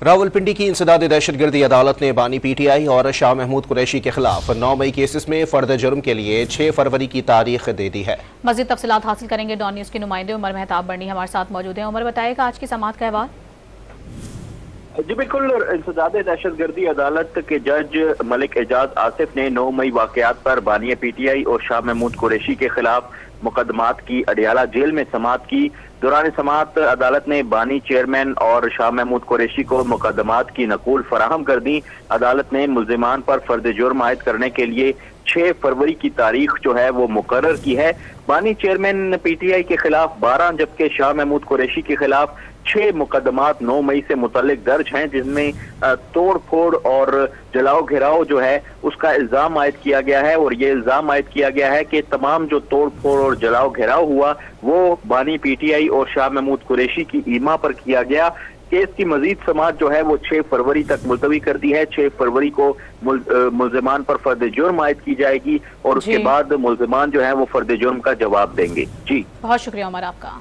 रावलपिंडी की इंसदाद दहशतगर्दी अदालत ने बानी पीटीआई और शाह महमूद कुरैशी के खिलाफ 9 मई केसेस में फर्द जुर्म के लिए 6 फरवरी की तारीख दे दी है। मज़ीद तफसीलात हासिल करेंगे डॉन न्यूज़ के नुमाइंदे उमर मेहताब बर्नी हमारे साथ मौजूद हैं। उमर, बताएगा आज की समाअत का अहवाल। जी बिल्कुल, इंसदाद दहशतगर्दी अदालत के जज मलिक एजाज आसिफ ने 9 मई वाकयात पर बानी पीटीआई और शाह महमूद कुरैशी के खिलाफ मुकदमात की अडियाला जेल में समाअत की। दौरान समाअत अदालत ने बानी चेयरमैन और शाह महमूद कुरैशी को मुकदमात की नकूल फराहम कर दी। अदालत ने मुल्जिमान पर फर्द जुर्म आयद करने के लिए 6 फरवरी की तारीख जो है वो मुकर्रर की है। बानी चेयरमैन पीटीआई के खिलाफ 12 जबकि शाह महमूद कुरैशी के खिलाफ 6 मुकदमात 9 मई से मुतल्लिक दर्ज हैं, जिसमें तोड़ फोड़ और जलाओ घेराव जो है उसका इल्जाम आयद किया गया है। और ये इल्जाम आयद किया गया है कि तमाम जो तोड़ फोड़ और जलाओ घेराव हुआ वो बानी पीटीआई और शाह महमूद कुरैशी की ईमा पर किया गया। केस की मजीद समाअत जो है वो 6 फरवरी तक मुलतवी कर दी है। 6 फरवरी को मुल्जिमान पर फर्द जुर्म आयद की जाएगी और उसके बाद मुल्जिमान जो है वो फर्द जुर्म का जवाब देंगे। जी बहुत शुक्रिया उमर आपका।